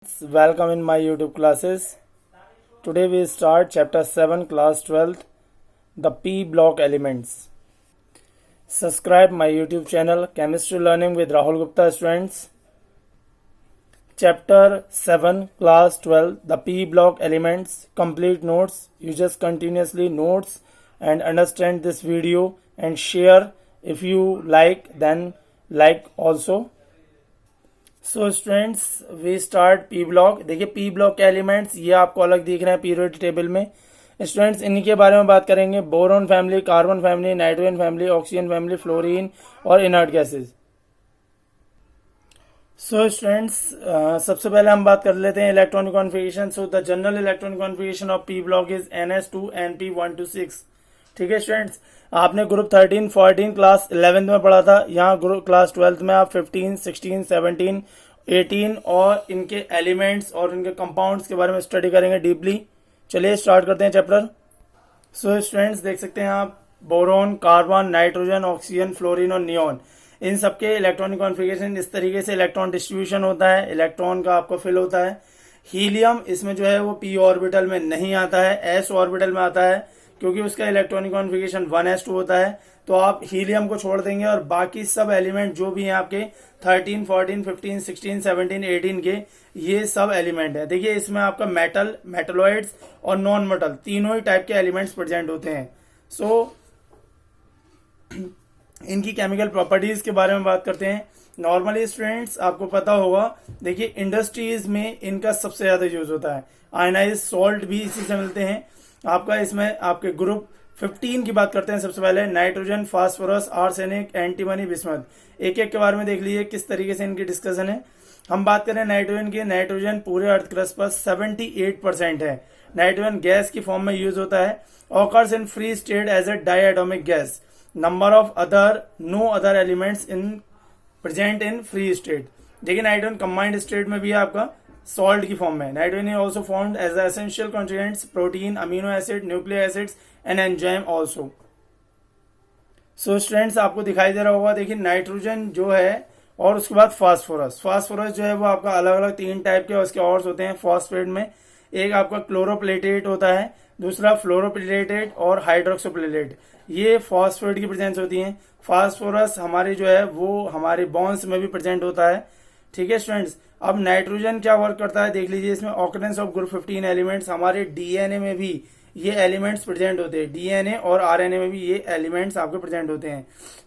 Welcome in my YouTube classes. Today we start chapter 7 class 12th, the P block elements. Subscribe my YouTube channel Chemistry Learning with Rahul Gupta students. Chapter 7 class 12, the P block elements. Complete notes. You just continuously notes and understand this video and share. If you like, then like also. So students we start P block. देखिए P block के elements ये आपको अलग दिख रहे हैं periodic table में. Students इन्हीं के बारे में बात करेंगे. Boron family, carbon family, nitrogen family, oxygen family, fluorine और इनर्ट गैसेस. सो स्टूडेंट्स सबसे पहले हम बात कर लेते हैं electronic configuration. So the general electronic configuration of P block is NS2 NP126. ठीक है स्टूडेंट्स, आपने ग्रुप 13, 14 क्लास 11 में पढ़ा था. यहाँ ग्रुप क्लास 12 में आप 15, 16, 17, 18 और इनके एलिमेंट्स और इनके कंपाउंड्स के बारे में स्टडी करेंगे डीपली. चलिए स्टार्ट करते हैं चैप्टर. सो स्टूडेंट्स देख सकते हैं आप boron, carbon, nitrogen, oxygen, fluorine और नियोन, इन सबके इलेक्ट्रॉनिक कॉन्फ़िगरेशन इस तरीके से इलेक्ट्रॉन डिस्ट्रीब्यूशन होता है. इलेक्ट्रॉन का आपको फिल होता है. हीलियम इसमें जो है वो p ऑर्बिटल में नहीं आता है, s ऑर्बिटल में आता है क्योंकि उसका इलेक्ट्रॉनिक कॉन्फ़िगरेशन 1s2 होता है. तो आप हीलियम को छोड़ देंगे और बाकी सब एलिमेंट जो भी हैं आपके 13, 14, 15, 16, 17, 18 के, ये सब एलिमेंट है. देखिए इसमें आपका मेटल, मेटलॉइड्स और नॉन मेटल तीनों ही टाइप के एलिमेंट्स प्रेजेंट होते हैं. सो इनकी केमिकल प्रॉपर्टीज के बारे में बात करते हैं. नॉर्मली स्टूडेंट्स आपको पता होगा, देखिए इंडस्ट्रीज में इनका सबसे ज्यादा यूज होता है. आयनाइज सॉल्ट भी इसी से मिलते हैं. आपका इसमें आपके ग्रुप 15 की बात करते हैं. सबसे पहले nitrogen, phosphorus, arsenic, antimony, bismuth. एक एक के बारे में देख लीजिए किस तरीके से इनकी डिस्कशन है. हम बात करें नाइट्रोजन की. नाइट्रोजन पूरे अर्थ क्रस्ट पर 78% है. नाइट्रोजन गैस की फॉर्म में यूज होता है. Occurs in free state as a diatomic gas. Number of other no other elements in present in free state. देखिए नाइट्रोजन कंबाइंड स्टेट में भी है आपका सॉल्ट की फॉर्म में. Nitrogen is also found as essential constituents protein, amino acid, nucleic acids and enzyme also. So students आपको दिखाई दे रहा होगा, देखिए नाइट्रोजन जो है और उसके बाद फास्फोरस. फास्फोरस जो है वो आपका अलग अलग 3 टाइप के उसके ऑर्ड्स होते हैं फॉस्फेट में. एक आपका क्लोरोप्लेटेट होता है, दूसरा फ्लोरोप्लेटेट और हाइड्रोक्सोप्लेटेट. ये फॉस्फेट की प्रेजेंस होती है. फास्फोरस हमारी जो है वो हमारे बॉन्ड्स में भी प्रेजेंट होता है. ठीक है स्टूडेंट्स, अब नाइट्रोजन क्या वर्क करता है देख लीजिए. इसमें ऑकरेंस ऑफ ग्रुप 15 एलिमेंट्स, हमारे डीएनए में भी ये एलिमेंट्स प्रेजेंट होते हैं. डीएनए और आरएनए में भी ये एलिमेंट्स आपके प्रेजेंट होते हैं.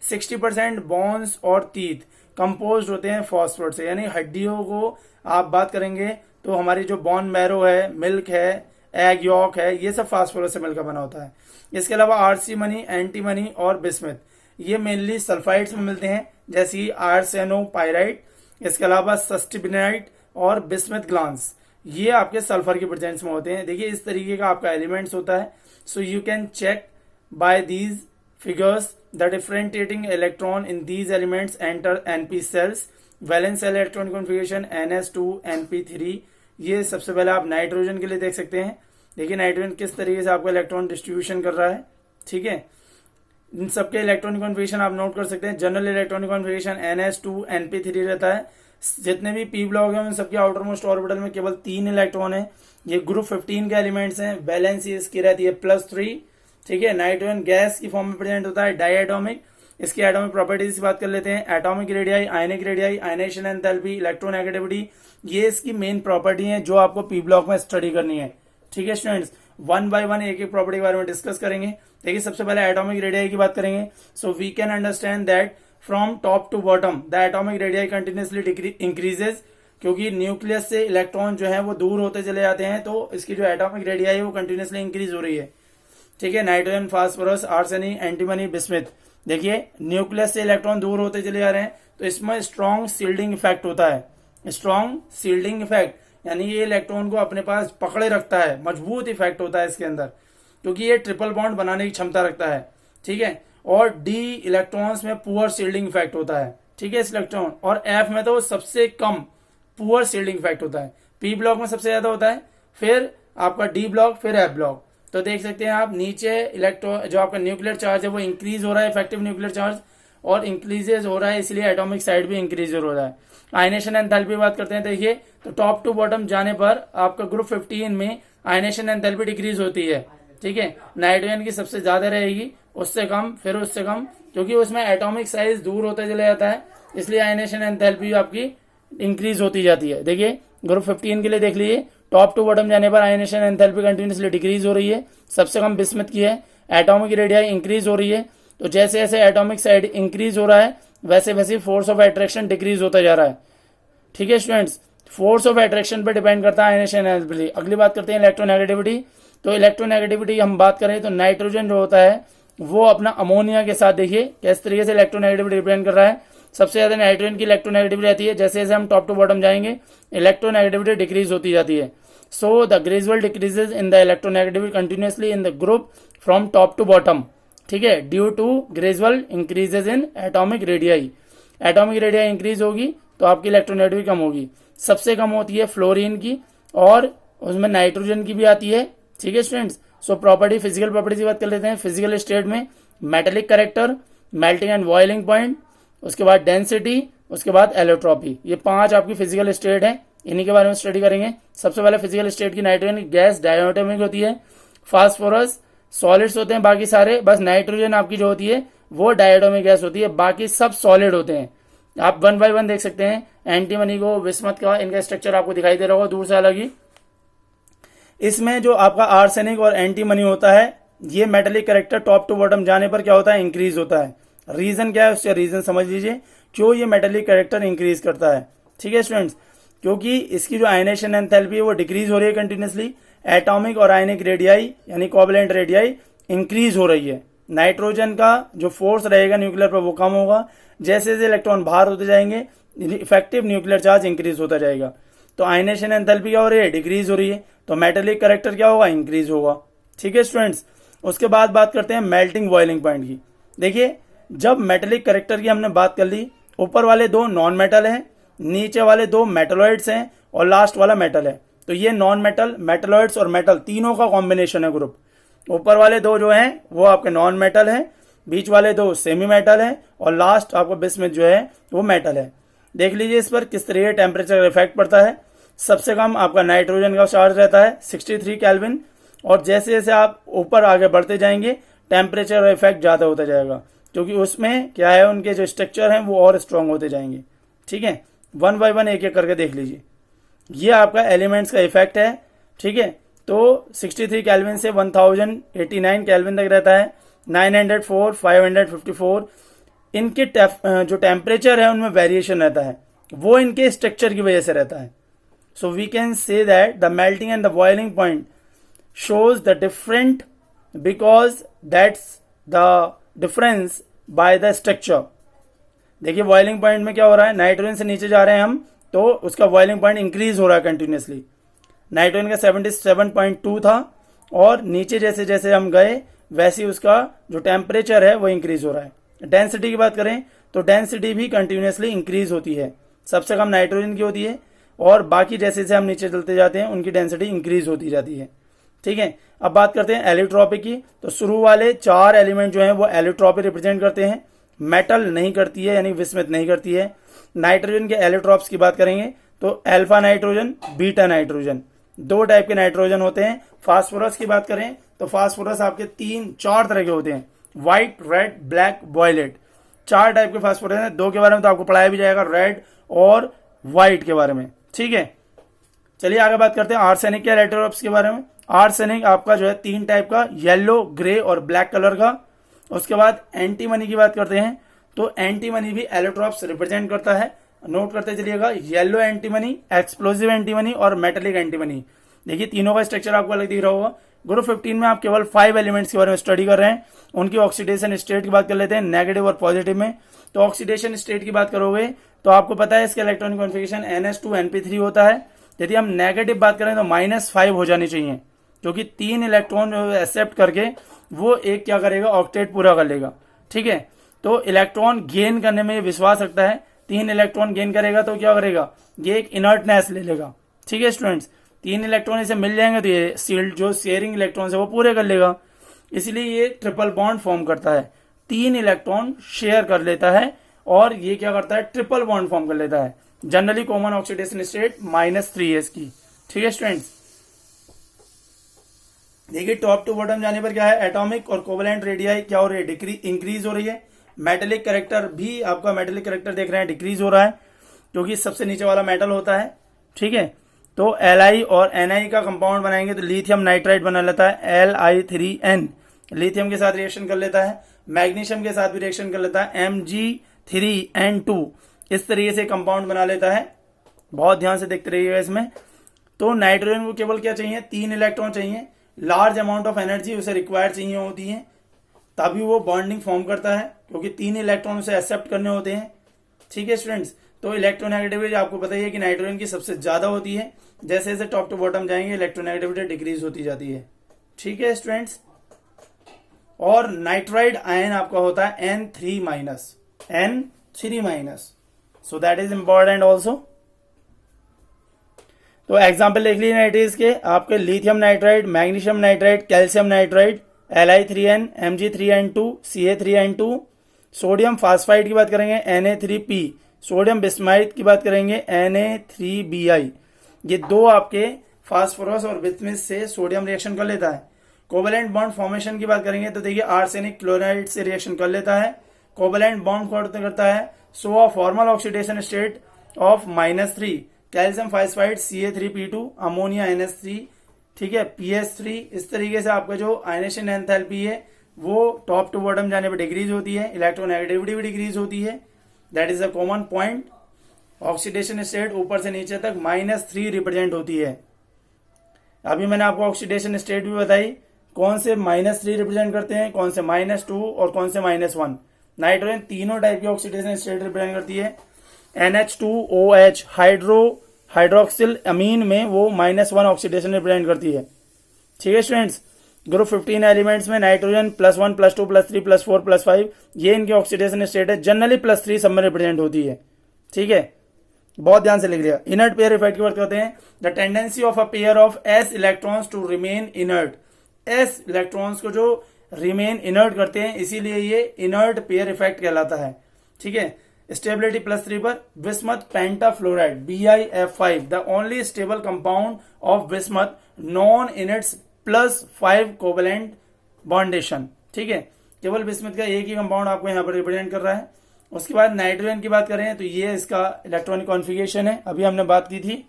60% बोन्स और टीथ कंपोज होते हैं फॉस्फेट से. यानी हड्डियों को आप बात करेंगे तो हमारी जो बोन मैरो है, मिल्क है, एग यॉक है, ये सब फास्फोरस से मिलकर बना होता है. इसके अलावा आरसी मनी, एंटी मनी और बिस्मथ, ये मेनली सल्फाइड्स में मिलते हैं जैसे आर्सेनोपाइराइट. इसके अलावा सस्टिबिनाइट और बिस्मथ ग्लांस, ये आपके सल्फर की प्रेजेंस में होते हैं. देखिए इस तरीके का आपका एलिमेंट्स होता है. So you can check by these figures the differentiating electron in these elements enter NP shells. Valence shell electronic configuration NS2 NP3. ये सबसे पहले आप नाइट्रोजन के लिए देख सकते हैं. देखिए नाइट्रोजन किस तरीके से आपका इलेक्ट्रॉन डिस्ट्रीब्यूशन कर रहा है. ठीक है, इन सबके इलेक्ट्रॉनिक कॉन्फ़िगरेशन आप नोट कर सकते हैं. General electronic configuration NS2 NP3 रहता है. जितने भी पी ब्लॉक हैं उन सबके आउटर मोस्ट ऑर्बिटल में केवल 3 इलेक्ट्रॉन है. ये ग्रुप 15 के एलिमेंट्स हैं. वैलेंसी इसकी रहती है +3. ठीक है, नाइट्रोजन गैस की फॉर्म में प्रेजेंट होता है, डाइएटॉमिक. इसकी एटॉमिक प्रॉपर्टीज की बात कर लेते हैं. Atomic radii, ionic radii, ionisation enthalpy, electronegativity, ये इसकी मेन प्रॉपर्टी है जो आपको पी ब्लॉक में स्टडी करनी है. ठीक है स्टूडेंट्स, 1 by 1 एक एक प्रॉपर्टी के बारे में डिस्कस करेंगे. देखिए सबसे पहले एटॉमिक रेडियाई की बात करेंगे. So we can understand that from top to bottom the atomic radii continuously increases. क्योंकि न्यूक्लियस से इलेक्ट्रॉन जो है वो दूर होते चले जाते हैं, तो इसकी जो एटॉमिक रेडियाई है वो कंटिन्यूसली इंक्रीज हो रही है. ठीक है, nitrogen, phosphorus, arsenic, antimony, bismuth. देखिए न्यूक्लियस से इलेक्ट्रॉन दूर होते चले जा रहे हैं तो इसमें स्ट्रॉन्ग सील्डिंग इफेक्ट होता है. स्ट्रॉन्ग सील्डिंग इफेक्ट यानी ये इलेक्ट्रॉन को अपने पास पकड़े रखता है. मजबूत इफेक्ट होता है इसके अंदर क्योंकि ये ट्रिपल बॉन्ड बनाने की क्षमता रखता है. ठीक है, और डी इलेक्ट्रॉन्स में पुअर सील्डिंग इफेक्ट होता है. ठीक है, इस इलेक्ट्रॉन और एफ में तो सबसे कम पुअर सील्डिंग इफेक्ट होता है. पी ब्लॉक में सबसे ज्यादा होता है, फिर आपका डी ब्लॉक, फिर एफ ब्लॉक. तो देख सकते हैं आप नीचे इलेक्ट्रॉन जो आपका न्यूक्लियर चार्ज है वो इंक्रीज हो रहा है, इफेक्टिव न्यूक्लियर चार्ज, और इंक्रीजेज हो रहा है, इसलिए एटॉमिक साइड भी इंक्रीज हो रहा है. आयनेशन एंथैल्पी की बात करते हैं, देखिए तो टॉप टू बॉटम जाने पर आपका ग्रुप 15 में आयनेशन एंथैल्पी डिक्रीज होती है, ठीक है। नाइट्रोजन की सबसे ज्यादा रहेगी, उससे कम, फिर उससे कम, क्योंकि उसमें एटॉमिक साइज दूर होता चला जाता है, इसलिए आयनेशन एंथैल्पी आपकी इंक्रीज होती जाती है। देखिए ग्रुप 15 के लिए देख लीजिए, टॉप टू बॉटम जाने पर आयनेशन एंथैल्पी कंटिन्यूसली डिक्रीज हो रही है, सबसे कम बिस्मथ की है। एटॉमिक रेडियाई इंक्रीज हो रही है, तो जैसे जैसे एटॉमिक साइड इंक्रीज हो रहा है वैसे वैसे फोर्स ऑफ अट्रैक्शन डिक्रीज होता जा रहा है, ठीक है स्टूडेंट्स। फोर्स ऑफ अट्रैक्शन पर डिपेंड करता है आयनेशन एंथैल्पी। अगली बात करते हैं इलेक्ट्रोनेगेटिविटी। तो इलेक्ट्रोनेगेटिविटी हम बात करें तो नाइट्रोजन जो होता है वो अपना अमोनिया के साथ, देखिए किस तरीके से इलेक्ट्रोनेगेटिविटी डिपेंड कर रहा है। सबसे ज्यादा नाइट्रोजन की इलेक्ट्रोनेगेटिविटी रहती है, जैसे जैसे हम टॉप टू बॉटम जाएंगे इलेक्ट्रोनेगेटिविटी डिक्रीज होती जाती है। So the gradual decreases in the electronegativity continuously in the group from top to bottom, ठीक है, due to gradual increases in atomic radii. Atomic radii increase होगी तो आपकी इलेक्ट्रोनेगेटिविटी कम होगी। सबसे कम होती है फ्लोरीन की और उसमें नाइट्रोजन की भी आती है, ठीक है students. So property, physical property की बात कर लेते हैं। फिजिकल स्टेट में metallic character, melting and boiling point, उसके बाद डेंसिटी, उसके बाद एलोट्रॉपी, ये 5 आपकी फिजिकल स्टेट है, इन्हीं के बारे में स्टडी करेंगे। सबसे पहले फिजिकल स्टेट की नाइट्रोजन गैस डायटोमिक होती है, फास्फोरस सॉलिड्स होते हैं बाकी सारे, बस नाइट्रोजन आपकी जो होती है वो डायटोमिक गैस होती है, बाकी सब सॉलिड होते हैं। आप 1 बाय 1 देख सकते हैं। एंटीमनी को, विस्मत का, इनका स्ट्रक्चर आपको दिखाई दे रहा होगा दूर से अलग ही। इसमें जो आपका आर्सेनिक और एंटीमनी होता है, ये metallic character top to bottom जाने पर क्या होता है, इंक्रीज होता है। रीजन क्या है, उससे रीजन समझ लीजिए क्यों ये मेटेलिक कैरेक्टर इंक्रीज करता है, ठीक है स्टूडेंट्स। क्योंकि इसकी जो आयनेशन एंथैल्पी है वो डिक्रीज हो रही है कंटिन्यूसली, एटॉमिक और आयनिक रेडियाई यानी कोवैलेंट रेडियाई इंक्रीज हो रही है। नाइट्रोजन का जो फोर्स रहेगा न्यूक्लियर पर वो कम होगा, जैसे जैसे इलेक्ट्रॉन बाहर होते जाएंगे इफेक्टिव न्यूक्लियर चार्ज इंक्रीज होता जाएगा। तो आयनेशन एंथैल्पी क्या हो रही है, डिक्रीज हो रही है, तो मेटेलिक कैरेक्टर क्या होगा, इंक्रीज होगा, ठीक है स्टूडेंट्स। उसके बाद बात करते हैं मेल्टिंग बॉइलिंग पॉइंट की। देखिए जब मेटेलिक कैरेक्टर की हमने बात कर ली, ऊपर वाले 2 नॉन मेटल हैं, नीचे वाले 2 मेटलॉइड्स हैं और लास्ट वाला मेटल है। तो ये नॉन मेटल, मेटलॉइड्स और मेटल तीनों का कॉम्बिनेशन है ग्रुप। ऊपर वाले 2 जो हैं वो आपके नॉन मेटल हैं, बीच वाले 2 सेमी मेटल हैं और लास्ट आपका बिस्मथ जो है वो मेटल है। देख लीजिए इस पर किस तरह टेम्परेचर इफेक्ट पड़ता है। सबसे कम आपका नाइट्रोजन का चार्ज रहता है 63 केल्विन, और जैसे जैसे आप ऊपर आगे बढ़ते जाएंगे टेम्परेचर इफेक्ट ज्यादा होता जाएगा, क्योंकि उसमें क्या है, उनके जो स्ट्रक्चर हैं वो और स्ट्रांग होते जाएंगे, ठीक है। 1 बाय 1 एक एक करके देख लीजिए। ये आपका एलिमेंट्स का इफेक्ट है, ठीक है। तो 63 केल्विन से 1089 केल्विन तक रहता है, 904, 554 इनके जो टेम्परेचर है उनमें वेरिएशन रहता है, वो इनके स्ट्रक्चर की वजह से रहता है। So we can say that the melting and the boiling point shows the different because that's the difference by the structure। देखिए बॉइलिंग पॉइंट में क्या हो रहा है, नाइट्रोजन से नीचे जा रहे हैं हम तो उसका बॉइलिंग पॉइंट इंक्रीज हो रहा है कंटिन्यूसली। नाइट्रोजन का 77.2 था और नीचे जैसे जैसे हम गए वैसे उसका जो टेम्परेचर है वो इंक्रीज हो रहा है। डेंसिटी की बात करें तो डेंसिटी भी कंटिन्यूसली इंक्रीज होती है, सबसे कम नाइट्रोजन की होती है और बाकी जैसे जैसे हम नीचे चलते जाते हैं उनकी डेंसिटी इंक्रीज होती जाती है, ठीक है। अब बात करते हैं एलिट्रॉपी की। तो शुरू वाले 4 एलिमेंट जो हैं वो एलिट्रॉपी रिप्रेजेंट करते हैं, मेटल नहीं करती है यानी विस्मृत नहीं करती है। नाइट्रोजन के एलिट्रॉप्स की बात करेंगे तो alpha nitrogen, beta nitrogen, 2 type के नाइट्रोजन होते हैं। फास्फोरस की बात करें तो फास्फोरस आपके 3-4 तरह के होते हैं, white, red, black, violet, 4 type के फास्फोरस हैं। 2 के बारे में तो आपको पढ़ाया भी जाएगा, रेड और व्हाइट के बारे में, ठीक है। चलिए आगे बात करते हैं आर्सेनिक के एलिट्रॉप्स के बारे में। आर्सेनिक आपका जो है 3 टाइप का, येलो, ग्रे और ब्लैक कलर का। उसके बाद एंटीमनी की बात करते हैं तो एंटीमनी भी एलिट्रॉप्स रिप्रेजेंट करता है, नोट करते चलिएगा। येलो एंटीमनी, एक्सप्लोसिव एंटीमनी और मेटेलिक एंटीमनी। देखिए तीनों का स्ट्रक्चर आपको अलग दिख रहा होगा। ग्रुप 15 में आप केवल 5 एलिमेंट्स के बारे में स्टडी कर रहे हैं। उनकी ऑक्सीडेशन स्टेट की बात कर लेते हैं, नेगेटिव और पॉजिटिव में। तो ऑक्सीडेशन स्टेट की बात करोगे तो आपको पता है इसका इलेक्ट्रॉनिक कॉन्फिगरेशन NH2 होता है। यदि हम नेगेटिव बात करें तो -5 हो जानी चाहिए, क्योंकि 3 इलेक्ट्रॉन एक्सेप्ट करके वो एक क्या करेगा, ऑक्टेट पूरा कर लेगा, ठीक है। तो इलेक्ट्रॉन गेन करने में विश्वास रखता है, 3 इलेक्ट्रॉन गेन करेगा तो क्या करेगा, ये एक इनर्टनेस ले लेगा, ठीक है स्टूडेंट्स। 3 इलेक्ट्रॉन इसे मिल जाएंगे तो ये सील्ड जो शेयरिंग इलेक्ट्रॉन है वो पूरे कर लेगा, इसलिए ये ट्रिपल बॉन्ड फॉर्म करता है। 3 इलेक्ट्रॉन शेयर कर लेता है और ये क्या करता है, ट्रिपल बॉन्ड फॉर्म कर लेता है। जनरली कॉमन ऑक्सीडेशन स्टेट -3 है इसकी। ठीक है स्टूडेंट्स, देखिए टॉप टू बॉटम जाने पर क्या है, एटॉमिक और कोवेलेंट रेडियाई क्या हो रही है, इंक्रीज हो रही है। मेटेलिक कैरेक्टर भी आपका, मेटेलिक कैरेक्टर देख रहे हैं डिक्रीज हो रहा है, क्योंकि सबसे नीचे वाला मेटल होता है। ठीक है, तो Li और Ni का कंपाउंड बनाएंगे तो लिथियम नाइट्राइड बना लेता है Li3n, लिथियम के साथ रिएक्शन कर लेता है, मैग्नीशियम के साथ भी रिएक्शन कर लेता है Mg3n2, इस तरीके से कंपाउंड बना लेता है। बहुत ध्यान से देखते रहिएगा इसमें। तो नाइट्रोजन को केवल क्या चाहिए, 3 इलेक्ट्रॉन चाहिए, लार्ज अमाउंट ऑफ एनर्जी उसे रिक्वायर चाहिए होती है, तभी वो बॉन्डिंग फॉर्म करता है, क्योंकि 3 इलेक्ट्रॉन उसे एक्सेप्ट करने होते हैं। ठीक है स्टूडेंट्स, तो इलेक्ट्रोनेगेटिविटी आपको पता ही है कि नाइट्रोजन की सबसे ज्यादा होती है, जैसे जैसे टॉप टू बॉटम जाएंगे इलेक्ट्रोनेगेटिविटी डिक्रीज होती जाती है। ठीक है स्टूडेंट्स, और नाइट्राइड आयन आपका होता है N3-, so that is important also. तो एग्जाम्पल लिख लीजिए नाइट्रेट्स के, आपके lithium nitride, magnesium nitride, calcium nitride, Li3n, Mg3n2, Ca3n2, sodium phosphide की बात करेंगे Na3P, सोडियम बिस्माइड की बात करेंगे Na3Bi। ये दो आपके फास्फोरस और बिस्मथ से सोडियम रिएक्शन कर लेता है। कोवेलेंट बॉन्ड फॉर्मेशन की बात करेंगे तो देखिए आर्सेनिक क्लोराइड से रिएक्शन कर लेता है, कोवेलेंट बॉन्ड करता है, so a formal oxidation state of -3, calcium phosphide Ca3P2, ammonia NH3, ठीक है PH3। इस तरीके से आपका जो आयनेशन एंथैल्पी है वो टॉप टू बॉटम जाने पर डिक्रीज होती है, इलेक्ट्रोनेगेटिविटी भी डिक्रीज होती है, that is a common point. Oxidation state ऊपर से नीचे तक -3 रिप्रेजेंट होती है। अभी मैंने आपको ऑक्सीडेशन स्टेट भी बताई, कौन से -3 रिप्रेजेंट करते हैं, कौन से -2 और कौन से -1। नाइट्रोजन तीनों टाइप की ऑक्सीडेशन स्टेट रिप्रेजेंट करती है। NH2OH हाइड्रोक्सिल अमीन में वो -1 ऑक्सीडेशन रिप्रेजेंट करती है। ठीक है स्टूडेंट्स, ग्रुप 15 एलिमेंट्स में नाइट्रोजन +1 +2 +3 +4 +5 ये इनके ऑक्सीडेशन स्टेट है, जनरली +3 सब में रिप्रेजेंट होती है। ठीक है, बहुत ध्यान से लिख लिया। इनर्ट पेयर इफेक्ट की बात करते हैं, the tendency of a pair of s electrons to remain inert, s electrons को जो रिमेन इनर्ट करते हैं, इसीलिए ये इनर्ट पेयर इफेक्ट कहलाता है। ठीक है, स्टेबिलिटी +3 पर bismuth pentafluoride BiF5, the only stable compound of bismuth known in its +5 covalent bondation. ठीक है, केवल बिस्मथ का एक ही कंपाउंड आपको यहाँ पर रिप्रेजेंट कर रहा है। उसके बाद नाइट्रोजन की बात करें तो ये इसका इलेक्ट्रॉनिक कॉन्फ़िगरेशन है, अभी हमने बात की थी।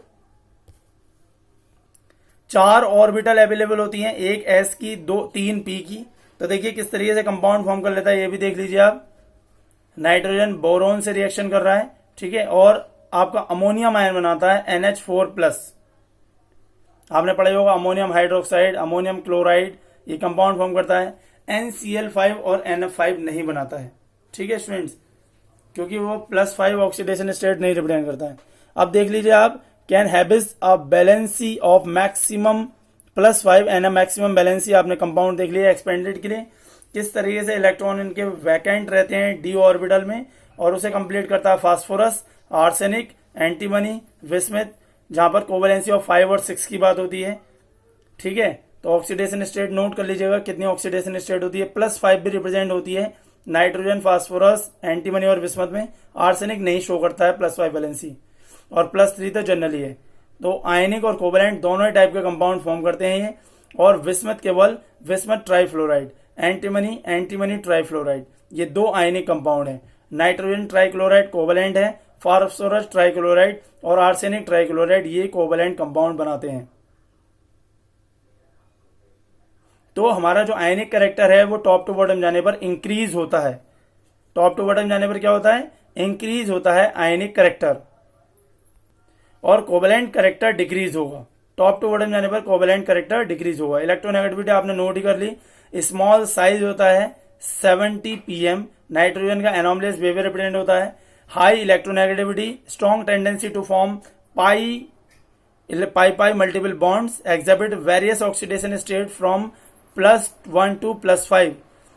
4 ऑर्बिटल अवेलेबल होती हैं, एक S की, 3 P की। तो देखिए किस तरीके से कंपाउंड फॉर्म कर लेता है, ये भी देख लीजिए आप। नाइट्रोजन बोरोन से रिएक्शन कर रहा है, ठीक है, और आपका अमोनियम आयन बनाता है NH4+। आपने पढ़ा होगा अमोनियम हाइड्रोक्साइड, अमोनियम क्लोराइड, ये कंपाउंड फॉर्म करता है। NCl5 और NF5 नहीं बनाता है। ठीक है स्टूडेंट्स, क्योंकि वो +5 ऑक्सीडेशन स्टेट नहीं रिप्रेजेंट करता है। अब देख लीजिए आप, can habeas a valency of maximum +5 and maximum valency, आपने कंपाउंड देख लिया एक्सपेंडेड के लिए, किस तरीके से इलेक्ट्रॉन इनके वैकेंट रहते हैं d ऑर्बिटल में, और उसे कंप्लीट करता है फास्फोरस, आर्सेनिक, एंटीमनी, विस्मिथ, जहां पर कोवेलेंसी ऑफ 5 और 6 की बात होती है। ठीक है, तो ऑक्सीडेशन स्टेट नोट कर लीजिएगा कितनी ऑक्सीडेशन स्टेट होती है, +5 भी रिप्रेजेंट होती है नाइट्रोजन, फास्फोरस, एंटीमनी और विस्मथ में। आर्सेनिक नहीं शो करता है +5 बैलेंसी, और +3 तो जनरली है। तो आयनिक और कोवेलेंट दोनों ही टाइप के कंपाउंड फॉर्म करते हैं ये। और विस्मथ केवल विस्मथ ट्राइफ्लोराइड, एंटीमनी ट्राइफ्लोराइड, ये 2 आयनिक कंपाउंड है। नाइट्रोजन ट्राइक्लोराइड कोवेलेंट है, फास्फोरस ट्राइक्लोराइड और आर्सेनिक ट्राइक्लोराइड ये कोवेलेंट कंपाउंड बनाते हैं। तो हमारा जो आयनिक कैरेक्टर है वो टॉप टू बॉटम जाने पर इंक्रीज होता है। टॉप टू बॉटम जाने पर क्या होता है, इंक्रीज होता है आयनिक कैरेक्टर, और कोवेलेंट कैरेक्टर डिक्रीज होगा। टॉप टू बॉटम जाने पर कोवेलेंट कैरेक्टर डिक्रीज होगा। इलेक्ट्रोनेगेटिविटी आपने नोट ही कर ली, स्मॉल साइज होता है 70 pm, नाइट्रोजन का एनोमलियस बिहेवियर रिप्रेजेंट होता है। High electronegativity, strong tendency to form pi multiple bonds, exhibit various oxidation state from +1 to +5।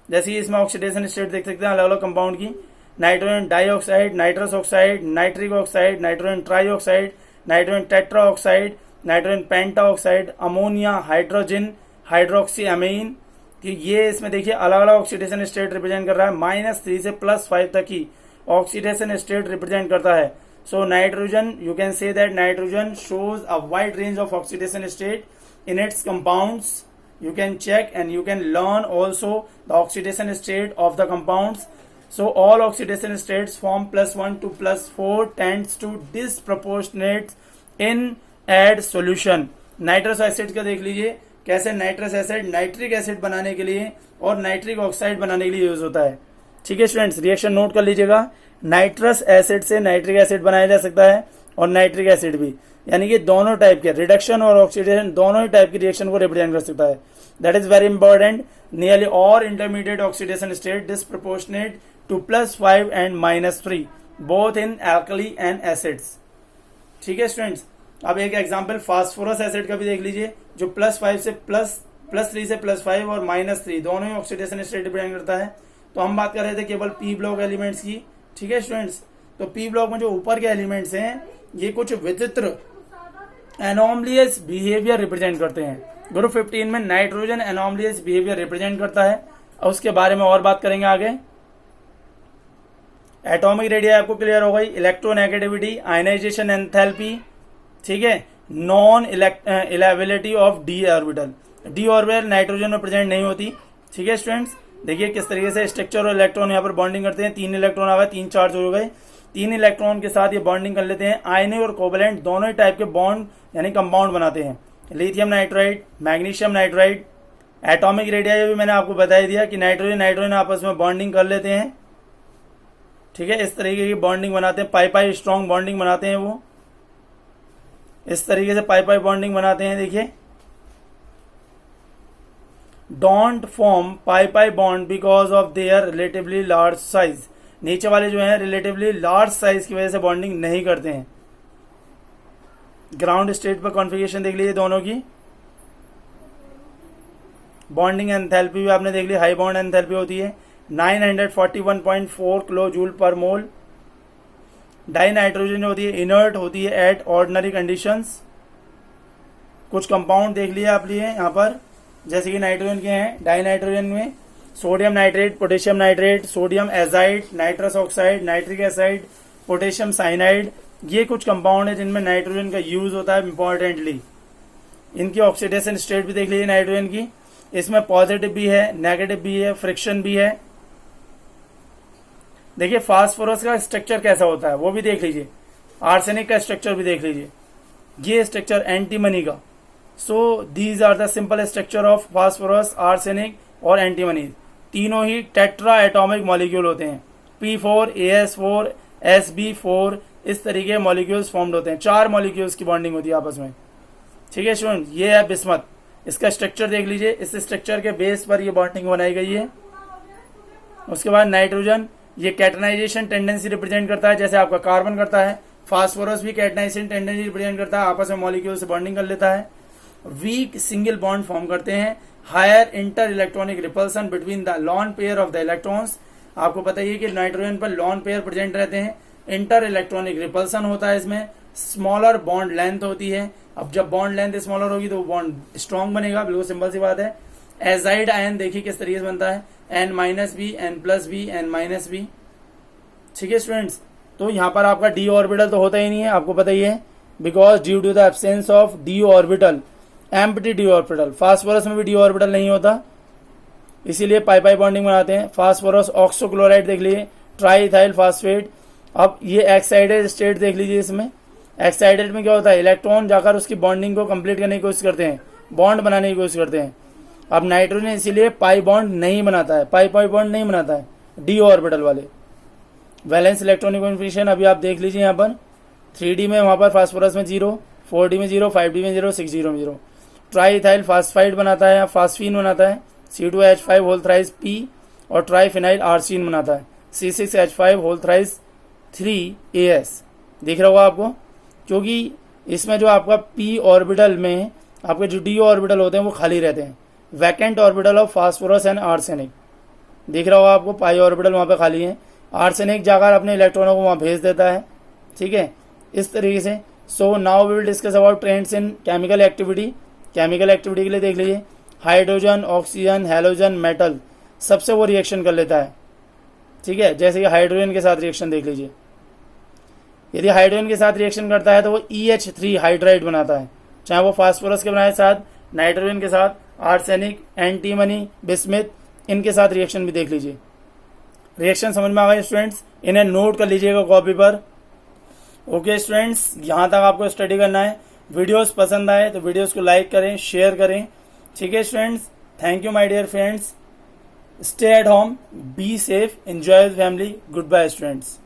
जैसे कि इसमें ऑक्सीडेशन स्टेट देख सकते हैं अलग अलग कंपाउंड की, nitrogen dioxide, nitrous oxide, nitric oxide, nitrogen trioxide, nitrogen tetra oxide, nitrogen penta oxide, ammonia, hydrogen, hydroxy amine. ये इसमें देखिए अलग अलग ऑक्सीडेशन स्टेट रिप्रेजेंट कर रहा है। -3 से +5 तक की ऑक्सीडेशन स्टेट रिप्रेजेंट करता है। So nitrogen, you can say that nitrogen shows a wide range of oxidation state in its compounds. You can check and you can learn also the oxidation state of the compounds. So all oxidation states from +1 to +4 tends to disproportionate in add solution. Nitrous acid का देख लीजिए कैसे nitrous acid nitric acid बनाने के लिए और nitric oxide बनाने के लिए यूज होता है। ठीक है स्टूडेंट्स, रिएक्शन नोट कर लीजिएगा। नाइट्रस एसिड से नाइट्रिक एसिड बनाया जा सकता है और नाइट्रिक एसिड भी, यानी कि दोनों टाइप के रिडक्शन और ऑक्सीडेशन दोनों ही टाइप की रिएक्शन को रिप्रेजेंट कर सकता है। That is very important. Nearly all intermediate oxidation state disproportionate to +5 and -3 both in alkali and acids. ठीक है स्टूडेंट्स, अब एक एग्जांपल फास्फोरस एसिड का भी देख लीजिए, जो +5 से +3 से +5 और -3 दोनों ही ऑक्सीडेशन स्टेट रिप्रेजेंट करता है। तो हम बात कर रहे थे केवल पी ब्लॉक एलिमेंट्स की। ठीक है स्टूडेंट्स, तो पी ब्लॉक में जो ऊपर के एलिमेंट्स हैं ये कुछ विचित्र एनोमलियस बिहेवियर रिप्रेजेंट करते हैं। ग्रुप 15 में नाइट्रोजन एनोमलियस बिहेवियर रिप्रेजेंट करता है और उसके बारे में और बात करेंगे आगे। एटॉमिक रेडियस आपको क्लियर हो गई, इलेक्ट्रोनेगेटिविटी, आयनाइजेशन एंथैल्पी, ठीक है, non availability of D orbital. D orbital nitrogen में प्रेजेंट नहीं होती। ठीक है स्टूडेंट्स, देखिए किस तरीके से स्ट्रक्चर और इलेक्ट्रॉन यहाँ पर बॉन्डिंग करते हैं। 3 इलेक्ट्रॉन आ गए, 3 चार्ज हो गए, 3 इलेक्ट्रॉन के साथ ये बॉन्डिंग कर लेते हैं। आयनिक और कोवेलेंट दोनों ही टाइप के बॉन्ड यानी कंपाउंड बनाते हैं। Lithium nitride, magnesium nitride. Atomic radius भी मैंने आपको बता ही दिया कि नाइट्रोजन नाइट्रोजन आपस में बॉन्डिंग कर लेते हैं। ठीक है, इस तरीके की बॉन्डिंग बनाते हैं, पाई स्ट्रॉन्ग बॉन्डिंग बनाते हैं। वो इस तरीके से पाई बॉन्डिंग बनाते हैं। देखिए, don't form pi bond because of their relatively large size. नीचे वाले जो हैं रिलेटिवली लार्ज साइज की वजह से बॉन्डिंग नहीं करते हैं। ग्राउंड स्टेट पर कॉन्फ़िगरेशन देख लीजिए दोनों की। बॉन्डिंग एंथैल्पी भी आपने देख ली, हाई बॉन्ड एंथैल्पी होती है 941.4 किलो जूल पर मोल। डाई नाइट्रोजन होती है इनर्ट होती है एट ऑर्डिनरी कंडीशंस। कुछ कंपाउंड देख लिए आप लिए यहाँ पर, जैसे कि नाइट्रोजन के हैं। डाई नाइट्रोजन में sodium nitrate, potassium nitrate, sodium azide, nitrous oxide, nitric aside, potassium cyanide, ये कुछ कंपाउंड है जिनमें नाइट्रोजन का यूज होता है इंपॉर्टेंटली। इनकी ऑक्सीडेशन स्टेट भी देख लीजिए नाइट्रोजन की, इसमें पॉजिटिव भी है, नेगेटिव भी है, फ्रिक्शन भी है। देखिए फास्फोरस का स्ट्रक्चर कैसा होता है वो भी देख लीजिए, आर्सेनिक का स्ट्रक्चर भी देख लीजिए, ये स्ट्रक्चर एंटीमनी का। So these are the simple structure of phosphorus, arsenic और एंटीमनी। तीनों ही टेट्रा एटॉमिक मॉलिक्यूल होते हैं। P4, AS4, SB4 इस तरीके के मॉलिक्यूल्स फॉर्म्ड होते हैं। 4 मॉलिक्यूल्स की बॉन्डिंग होती है आपस में। ठीक है स्टूडेंट, ये है बिस्मथ। इसका स्ट्रक्चर देख लीजिए, इस स्ट्रक्चर के बेस पर ये बॉन्डिंग बनाई गई है। उसके बाद नाइट्रोजन, ये कैटनाइजेशन टेंडेंसी रिप्रेजेंट करता है, जैसे आपका कार्बन करता है। फास्फोरस भी कैटनाइजेशन टेंडेंसी रिप्रेजेंट करता है, आपस में मॉलिक्यूल से बॉन्डिंग कर लेता है। वीक सिंगल बॉन्ड फॉर्म करते हैं। Higher inter electronic repulsion between the lone pair of the electrons. आपको पता ही है कि नाइट्रोजन पर लॉन पेयर प्रेजेंट रहते हैं। इंटर इलेक्ट्रॉनिक रिपल्सन होता है इसमें। स्मॉलर बॉन्ड लेंथ होती है। अब जब बॉन्ड लेंथ स्मॉलर होगी तो बॉन्ड स्ट्रॉन्ग बनेगा, बिल्कुल सिंपल सी बात है। एजाइड आयन देखिए किस तरीके से बनता है, N-B, N+B, N-B। ठीक है स्टूडेंट्स, तो यहाँ पर आपका डी ऑर्बिटल तो होता ही नहीं है, आपको पता ही है, because due to the absence of D orbital, empty D orbital. Phosphorus में भी डी ऑर्बिटल नहीं होता, इसीलिए पाई बॉन्डिंग बनाते हैं। फास्फोरस ऑक्सोक्लोराइड देख लीजिए, ट्राईइथाइल फास्फेट। अब ये एक्साइडेड स्टेट देख लीजिए, इसमें एक्साइडेड में क्या होता है, इलेक्ट्रॉन जाकर उसकी बॉन्डिंग को कंप्लीट करने की कोशिश करते हैं, बॉन्ड बनाने की कोशिश करते हैं। अब नाइट्रोजन इसीलिए पाई बॉन्ड नहीं बनाता है, पाई बॉन्ड नहीं बनाता है डी ऑर्बिटल वाले। वैलेंस इलेक्ट्रॉनिक कॉन्फिगरेशन अभी आप देख लीजिए यहाँ पर 3D में, वहाँ पर फास्फोरस में 0, 4D में 0, 5D में 0, 6D में 0। ट्राईइथाइल फास्फाइड बनाता है, फास्फीन बनाता है, C2H5 होल थ्राइस P, और ट्राईफिनाइल आर्सिन बनाता है, C6H5 होल थ्राइस 3AS। दिख रहा होगा आपको, क्योंकि इसमें जो आपका P ऑर्बिटल में आपके जो D ऑर्बिटल होते हैं वो खाली रहते हैं। Vacant orbital of phosphorus and arsenic दिख रहा होगा आपको, पाई ऑर्बिटल वहाँ पे खाली है। आर्सेनिक जाकर अपने इलेक्ट्रॉनों को वहाँ भेज देता है। ठीक है, इस तरीके से। So now we will discuss about trends in chemical activity. Chemical activity के लिए देख लीजिए, हाइड्रोजन, ऑक्सीजन, हैलोजन, मेटल, सबसे वो रिएक्शन कर लेता है। ठीक है, जैसे कि हाइड्रोजन के साथ रिएक्शन देख लीजिए। यदि हाइड्रोजन के साथ रिएक्शन करता है तो वो EH3 हाइड्राइड बनाता है, चाहे वो फास्फोरस के बनाए साथ, नाइट्रोजन के साथ, आर्सेनिक, एंटीमनी, बिस्मिथ, इनके साथ रिएक्शन भी देख लीजिए। रिएक्शन समझ में आ गए स्टूडेंट्स, इन्हें नोट कर लीजिएगा कॉपी पर। ओके स्टूडेंट्स, यहाँ तक आपको स्टडी करना है। वीडियोस पसंद आए तो वीडियोस को लाइक करें, शेयर करें। ठीक है students, thank you my dear friends. Stay at home, be safe, enjoy with family. Goodbye students.